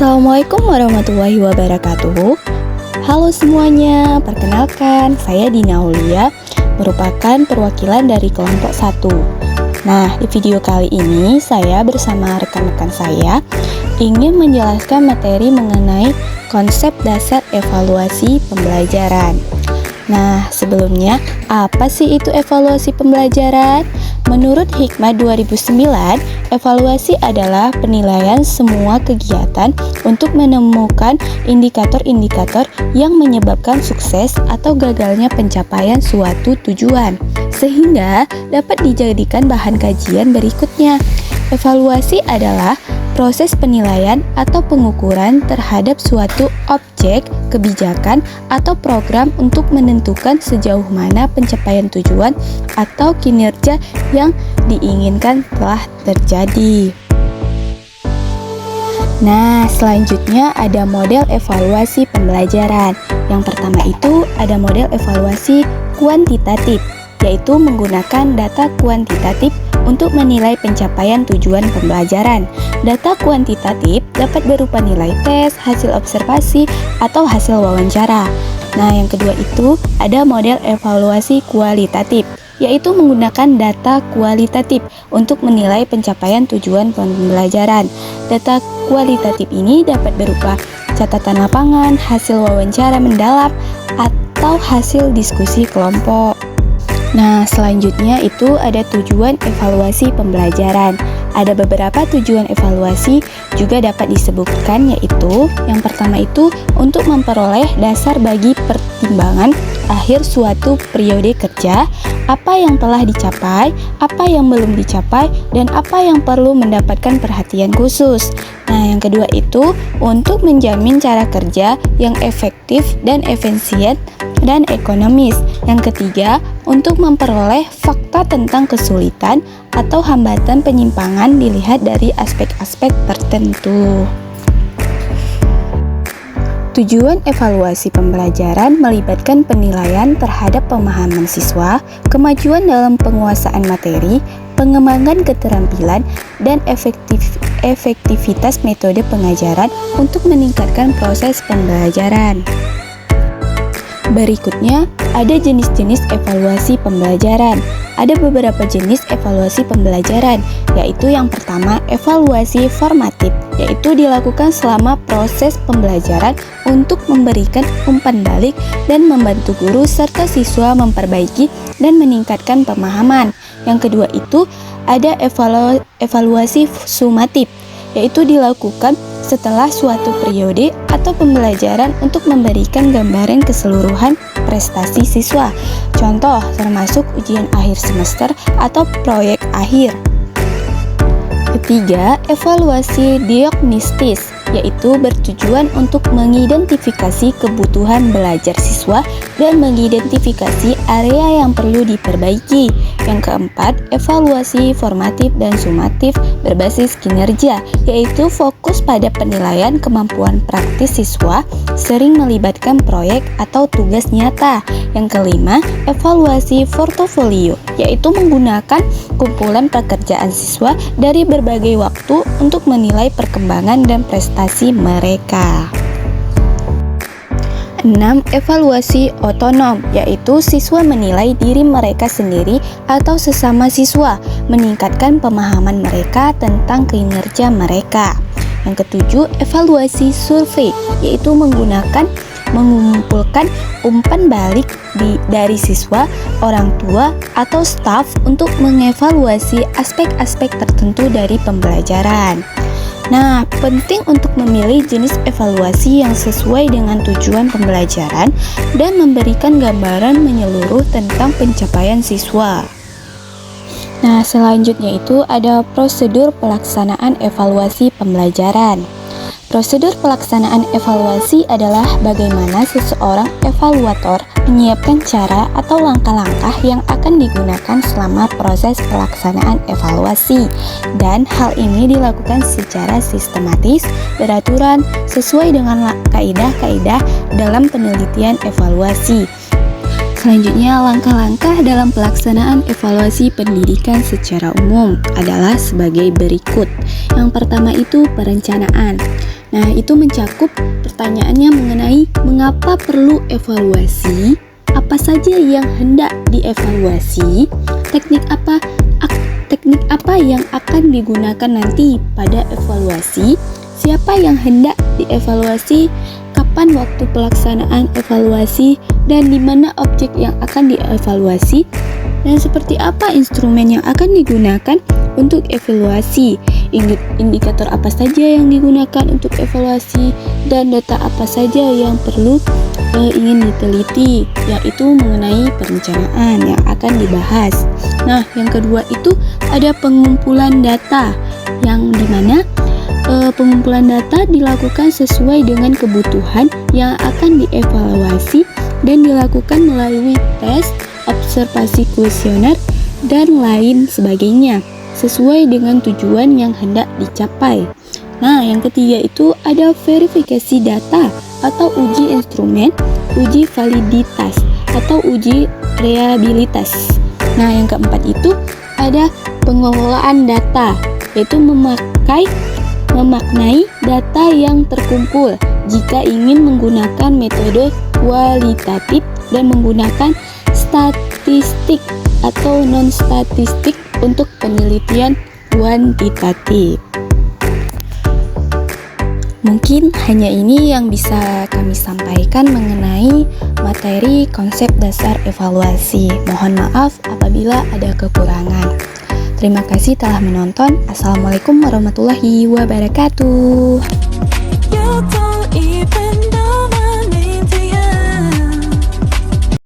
Assalamualaikum warahmatullahi wabarakatuh. Halo semuanya, perkenalkan saya Dina Aulia, merupakan perwakilan dari kelompok 1. Nah, di video kali ini saya bersama rekan-rekan saya ingin menjelaskan materi mengenai konsep dasar evaluasi pembelajaran. Nah, sebelumnya, apa sih itu evaluasi pembelajaran? Menurut Hikmah 2009, evaluasi adalah penilaian semua kegiatan untuk menemukan indikator-indikator yang menyebabkan sukses atau gagalnya pencapaian suatu tujuan, sehingga dapat dijadikan bahan kajian berikutnya. Evaluasi adalah proses penilaian atau pengukuran terhadap suatu objek, kebijakan, atau program untuk menentukan sejauh mana pencapaian tujuan atau kinerja yang diinginkan telah terjadi. Nah, selanjutnya ada model evaluasi pembelajaran. Yang pertama itu ada model evaluasi kuantitatif, yaitu menggunakan data kuantitatif untuk menilai pencapaian tujuan pembelajaran. Data kuantitatif dapat berupa nilai tes, hasil observasi, atau hasil wawancara. Nah, yang kedua itu ada model evaluasi kualitatif, yaitu menggunakan data kualitatif untuk menilai pencapaian tujuan pembelajaran. Data kualitatif ini dapat berupa catatan lapangan, hasil wawancara mendalam, atau hasil diskusi kelompok. Nah, selanjutnya itu ada tujuan evaluasi pembelajaran. Ada beberapa tujuan evaluasi juga dapat disebutkan, yaitu yang pertama itu untuk memperoleh dasar bagi pertimbangan akhir suatu periode kerja, apa yang telah dicapai, apa yang belum dicapai, dan apa yang perlu mendapatkan perhatian khusus. Nah, yang kedua itu untuk menjamin cara kerja yang efektif dan efisien dan ekonomis. Yang ketiga, untuk memperoleh fakta tentang kesulitan atau hambatan penyimpangan dilihat dari aspek-aspek tertentu. Tujuan evaluasi pembelajaran melibatkan penilaian terhadap pemahaman siswa, kemajuan dalam penguasaan materi, pengembangan keterampilan, dan efektivitas metode pengajaran untuk meningkatkan proses pembelajaran. Berikutnya, ada jenis-jenis evaluasi pembelajaran. Ada beberapa jenis evaluasi pembelajaran, yaitu yang pertama, evaluasi formatif, yaitu dilakukan selama proses pembelajaran untuk memberikan umpan balik dan membantu guru serta siswa memperbaiki dan meningkatkan pemahaman. Yang kedua itu, ada evaluasi sumatif, yaitu dilakukan setelah suatu periode atau pembelajaran untuk memberikan gambaran keseluruhan prestasi siswa. Contoh termasuk ujian akhir semester atau proyek akhir. Ketiga, evaluasi diagnostis, yaitu bertujuan untuk mengidentifikasi kebutuhan belajar siswa dan mengidentifikasi area yang perlu diperbaiki. Yang keempat, evaluasi formatif dan sumatif berbasis kinerja, yaitu fokus pada penilaian kemampuan praktis siswa, sering melibatkan proyek atau tugas nyata. Yang kelima, evaluasi portofolio, yaitu menggunakan kumpulan pekerjaan siswa dari berbagai waktu untuk menilai perkembangan dan prestasi mereka. 6. Evaluasi otonom, yaitu siswa menilai diri mereka sendiri atau sesama siswa, meningkatkan pemahaman mereka tentang kinerja mereka. Yang ketujuh, evaluasi survei, yaitu mengumpulkan umpan balik dari siswa, orang tua, atau staf untuk mengevaluasi aspek-aspek tertentu dari pembelajaran. Nah, penting untuk memilih jenis evaluasi yang sesuai dengan tujuan pembelajaran dan memberikan gambaran menyeluruh tentang pencapaian siswa. Nah, selanjutnya itu ada prosedur pelaksanaan evaluasi pembelajaran. Prosedur pelaksanaan evaluasi adalah bagaimana seseorang evaluator menyiapkan cara atau langkah-langkah yang akan digunakan selama proses pelaksanaan evaluasi, dan hal ini dilakukan secara sistematis, beraturan, sesuai dengan kaidah-kaidah dalam penelitian evaluasi. Selanjutnya, langkah-langkah dalam pelaksanaan evaluasi pendidikan secara umum adalah sebagai berikut. Yang pertama itu perencanaan. Nah, itu mencakup pertanyaannya mengenai mengapa perlu evaluasi, apa saja yang hendak dievaluasi, teknik apa yang akan digunakan nanti pada evaluasi, siapa yang hendak dievaluasi, kapan waktu pelaksanaan evaluasi, dan di mana objek yang akan dievaluasi, dan seperti apa instrumen yang akan digunakan untuk evaluasi, indikator apa saja yang digunakan untuk evaluasi, dan data apa saja yang perlu ingin diteliti, yaitu mengenai perencanaan yang akan dibahas. Nah, yang kedua itu ada pengumpulan data, yang dimana pengumpulan data dilakukan sesuai dengan kebutuhan yang akan dievaluasi dan dilakukan melalui tes, observasi kuesioner, dan lain sebagainya, sesuai dengan tujuan yang hendak dicapai. Nah, yang ketiga itu ada verifikasi data atau uji instrumen, uji validitas atau uji reliabilitas. Nah, yang keempat itu ada pengelolaan data, yaitu memaknai data yang terkumpul jika ingin menggunakan metode kualitatif dan menggunakan statistik atau non-statistik untuk penelitian kuantitatif. Mungkin hanya ini yang bisa kami sampaikan mengenai materi konsep dasar evaluasi. Mohon maaf apabila ada kekurangan. Terima kasih telah menonton. Assalamualaikum warahmatullahi wabarakatuh.